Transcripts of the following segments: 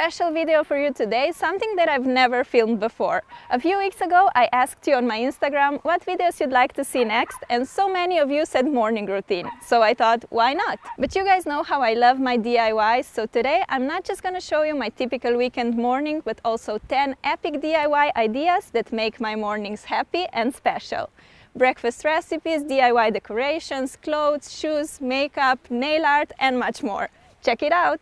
special video for you today, something that I've never filmed before. A few weeks ago I asked you on my Instagram what videos you'd like to see next, and so many of you said morning routine, so I thought, why not? But you guys know how I love my DIYs, so today I'm not just gonna show you my typical weekend morning, but also 10 epic DIY ideas that make my mornings happy and special. Breakfast recipes, DIY decorations, clothes, shoes, makeup, nail art and much more. Check it out!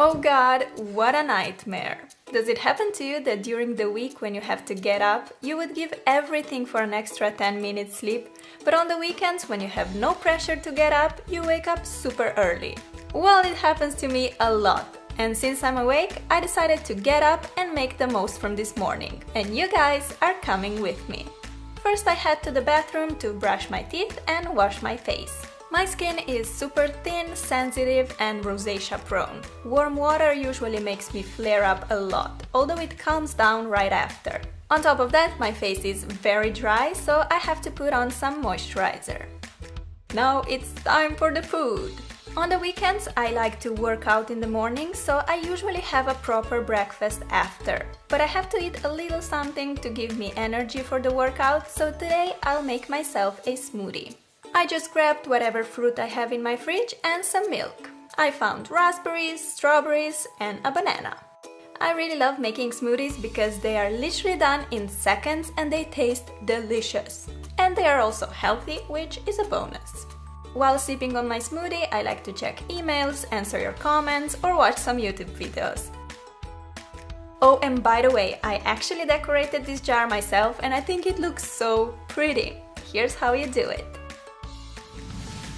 Oh god, what a nightmare! Does it happen to you that during the week when you have to get up, you would give everything for an extra 10 minutes sleep, but on the weekends when you have no pressure to get up, you wake up super early? Well, it happens to me a lot, and since I'm awake, I decided to get up and make the most from this morning, and you guys are coming with me. First I head to the bathroom to brush my teeth and wash my face. My skin is super thin, sensitive and rosacea prone. Warm water usually makes me flare up a lot, although it calms down right after. On top of that, my face is very dry, so I have to put on some moisturizer. Now it's time for the food! On the weekends I like to work out in the morning, so I usually have a proper breakfast after. But I have to eat a little something to give me energy for the workout, so today I'll make myself a smoothie. I just grabbed whatever fruit I have in my fridge and some milk. I found raspberries, strawberries and a banana. I really love making smoothies because they are literally done in seconds and they taste delicious. And they are also healthy, which is a bonus. While sipping on my smoothie, I like to check emails, answer your comments or watch some YouTube videos. Oh, and by the way, I actually decorated this jar myself and I think it looks so pretty. Here's how you do it.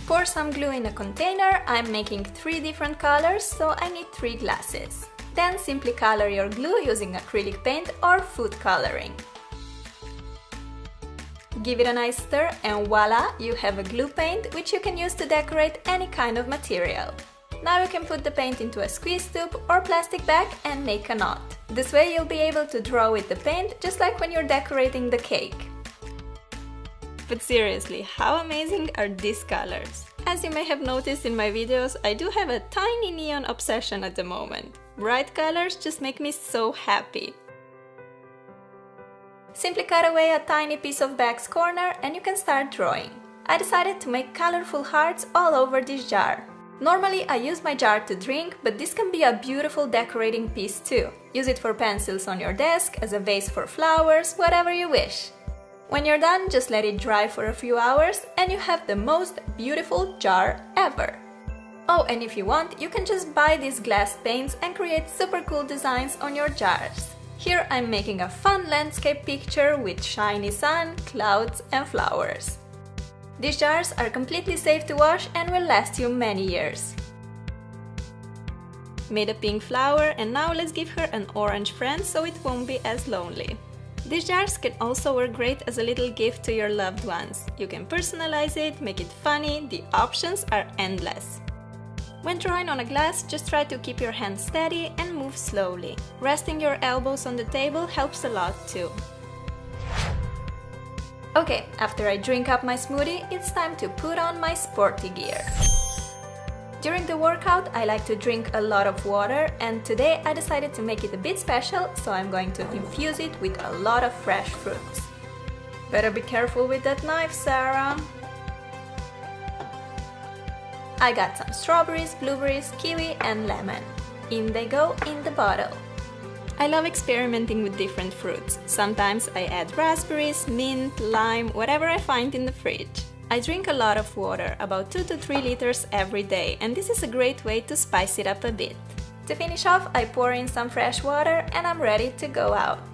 Pour some glue in a container. I'm making 3 different colors, so I need 3 glasses. Then simply color your glue using acrylic paint or food coloring. Give it a nice stir and voila, you have a glue paint which you can use to decorate any kind of material. Now you can put the paint into a squeeze tube or plastic bag and make a knot. This way you'll be able to draw with the paint just like when you're decorating the cake. But seriously, how amazing are these colors? As you may have noticed in my videos, I do have a tiny neon obsession at the moment. Bright colors just make me so happy. Simply cut away a tiny piece of bag's corner and you can start drawing. I decided to make colorful hearts all over this jar. Normally I use my jar to drink, but this can be a beautiful decorating piece too. Use it for pencils on your desk, as a vase for flowers, whatever you wish. When you're done, just let it dry for a few hours and you have the most beautiful jar ever! Oh, and if you want, you can just buy these glass paints and create super cool designs on your jars. Here I'm making a fun landscape picture with shiny sun, clouds and flowers. These jars are completely safe to wash and will last you many years. Made a pink flower and now let's give her an orange friend so it won't be as lonely. These jars can also work great as a little gift to your loved ones. You can personalize it, make it funny, the options are endless. When drawing on a glass, just try to keep your hands steady and move slowly. Resting your elbows on the table helps a lot too. Okay, after I drink up my smoothie, it's time to put on my sporty gear. During the workout, I like to drink a lot of water, and today I decided to make it a bit special, so I'm going to infuse it with a lot of fresh fruits. Better be careful with that knife, Sarah! I got some strawberries, blueberries, kiwi and lemon. In they go in the bottle. I love experimenting with different fruits. Sometimes I add raspberries, mint, lime, whatever I find in the fridge. I drink a lot of water, about 2 to 3 liters every day, and this is a great way to spice it up a bit. To finish off, I pour in some fresh water and I'm ready to go out.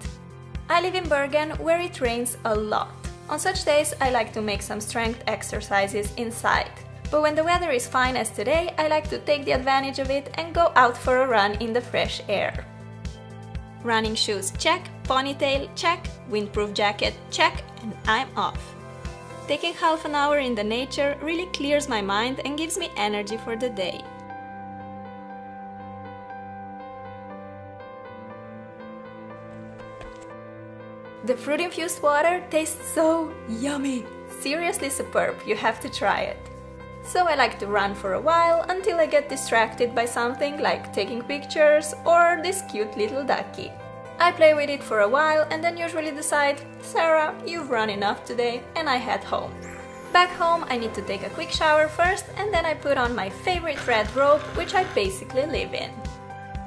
I live in Bergen, where it rains a lot. On such days, I like to make some strength exercises inside. But when the weather is fine as today, I like to take the advantage of it and go out for a run in the fresh air. Running shoes check, ponytail check, windproof jacket check, and I'm off. Taking half an hour in the nature really clears my mind and gives me energy for the day. The fruit-infused water tastes so yummy! Seriously superb, you have to try it. So I like to run for a while until I get distracted by something like taking pictures or this cute little ducky. I play with it for a while and then usually decide, Sarah, you've run enough today, and I head home. Back home I need to take a quick shower first and then I put on my favorite red robe, which I basically live in.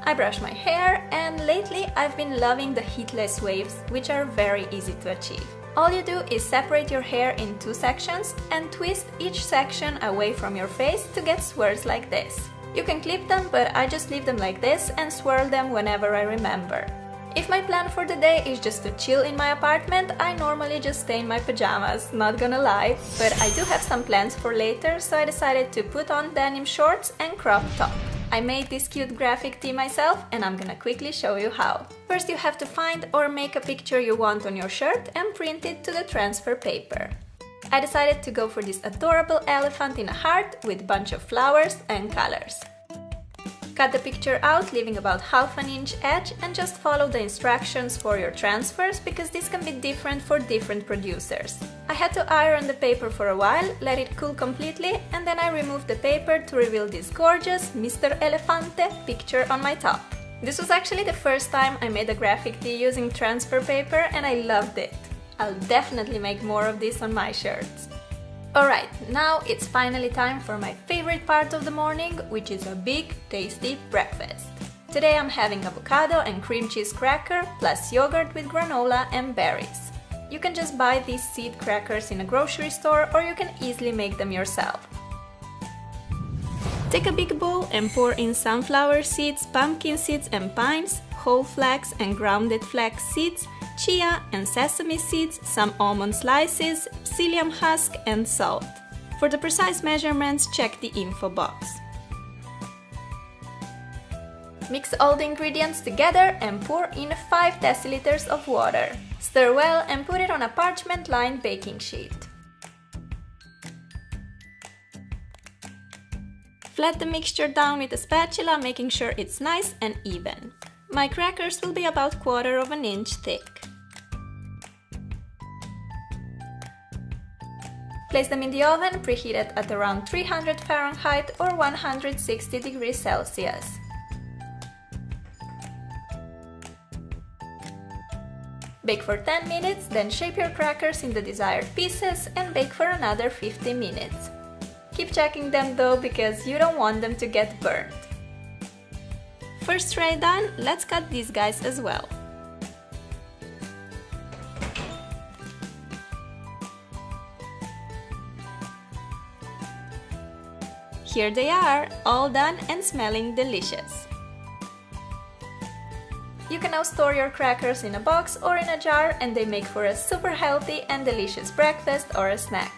I brush my hair and lately I've been loving the heatless waves, which are very easy to achieve. All you do is separate your hair in 2 sections and twist each section away from your face to get swirls like this. You can clip them, but I just leave them like this and swirl them whenever I remember. If my plan for the day is just to chill in my apartment, I normally just stay in my pajamas, not gonna lie, but I do have some plans for later, so I decided to put on denim shorts and crop top. I made this cute graphic tee myself and I'm gonna quickly show you how. First you have to find or make a picture you want on your shirt and print it to the transfer paper. I decided to go for this adorable elephant in a heart with a bunch of flowers and colors. Cut the picture out, leaving about ½ inch edge, and just follow the instructions for your transfers because this can be different for different producers. I had to iron the paper for a while, let it cool completely, and then I removed the paper to reveal this gorgeous Mr. Elefante picture on my top. This was actually the first time I made a graphic tee using transfer paper and I loved it. I'll definitely make more of this on my shirts. Alright, now it's finally time for my favorite part of the morning, which is a big, tasty breakfast. Today I'm having avocado and cream cheese cracker plus yogurt with granola and berries. You can just buy these seed crackers in a grocery store or you can easily make them yourself. Take a big bowl and pour in sunflower seeds, pumpkin seeds and pines, whole flax and grounded flax seeds, chia and sesame seeds, some almond slices, psyllium husk and salt. For the precise measurements, check the info box. Mix all the ingredients together and pour in 5 deciliters of water. Stir well and put it on a parchment-lined baking sheet. Flat the mixture down with a spatula, making sure it's nice and even. My crackers will be about 1/4 inch thick. Place them in the oven, preheated at around 300 Fahrenheit or 160 degrees Celsius. Bake for 10 minutes, then shape your crackers in the desired pieces and bake for another 50 minutes. Keep checking them though, because you don't want them to get burnt. First tray done, let's cut these guys as well. Here they are, all done and smelling delicious. You can now store your crackers in a box or in a jar and they make for a super healthy and delicious breakfast or a snack.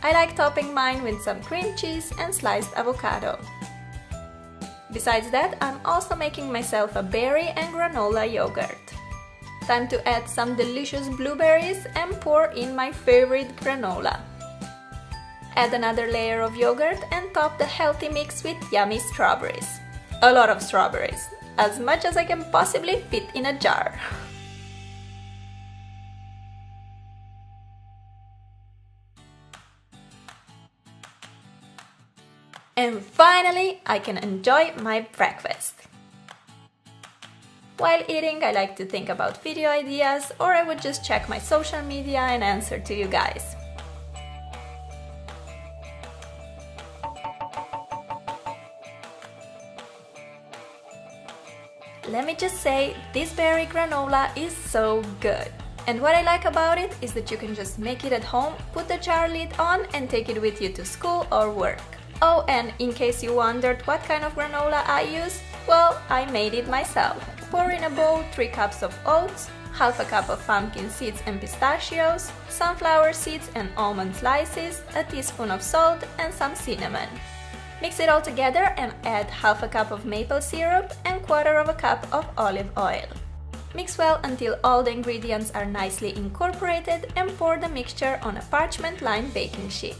I like topping mine with some cream cheese and sliced avocado. Besides that, I'm also making myself a berry and granola yogurt. Time to add some delicious blueberries and pour in my favorite granola. Add another layer of yogurt and top the healthy mix with yummy strawberries. A lot of strawberries, as much as I can possibly fit in a jar. And finally, I can enjoy my breakfast. While eating, I like to think about video ideas, or I would just check my social media and answer to you guys. Let me just say, this berry granola is so good. And what I like about it is that you can just make it at home, put the jar lid on and take it with you to school or work. Oh, and in case you wondered what kind of granola I use, well, I made it myself. Pour in a bowl 3 cups of oats, ½ a cup of pumpkin seeds and pistachios, sunflower seeds and almond slices, a teaspoon of salt and some cinnamon. Mix it all together and add ½ a cup of maple syrup and 1/4 cup of olive oil. Mix well until all the ingredients are nicely incorporated and pour the mixture on a parchment-lined baking sheet.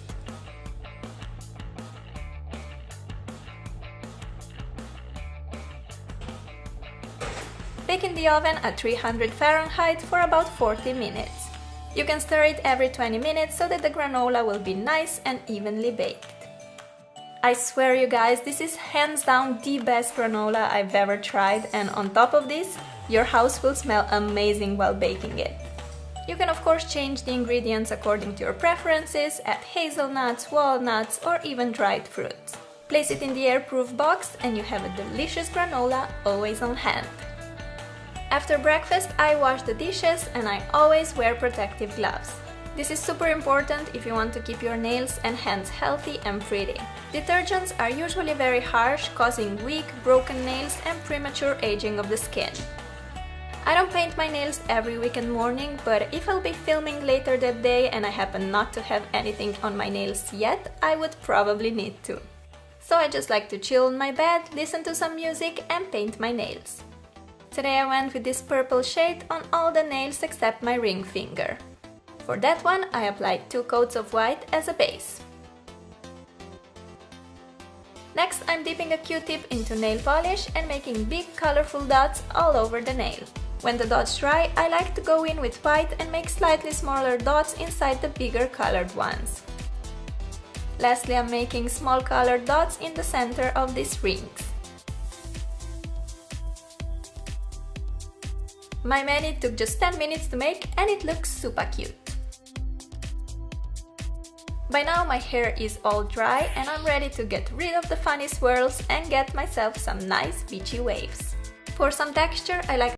the oven at 300 Fahrenheit for about 40 minutes. You can stir it every 20 minutes so that the granola will be nice and evenly baked. I swear you guys, this is hands down the best granola I've ever tried, and on top of this, your house will smell amazing while baking it. You can of course change the ingredients according to your preferences, add hazelnuts, walnuts or even dried fruits. Place it in the airproof box and you have a delicious granola always on hand. After breakfast I wash the dishes and I always wear protective gloves. This is super important if you want to keep your nails and hands healthy and pretty. Detergents are usually very harsh, causing weak, broken nails and premature aging of the skin. I don't paint my nails every weekend morning, but if I'll be filming later that day and I happen not to have anything on my nails yet, I would probably need to. So I just like to chill on my bed, listen to some music and paint my nails. Today I went with this purple shade on all the nails except my ring finger. For that one I applied 2 coats of white as a base. Next I'm dipping a Q-tip into nail polish and making big colorful dots all over the nail. When the dots dry, I like to go in with white and make slightly smaller dots inside the bigger colored ones. Lastly, I'm making small colored dots in the center of these rings. My mani took just 10 minutes to make and it looks super cute. By now my hair is all dry and I'm ready to get rid of the funny swirls and get myself some nice beachy waves. For some texture, I like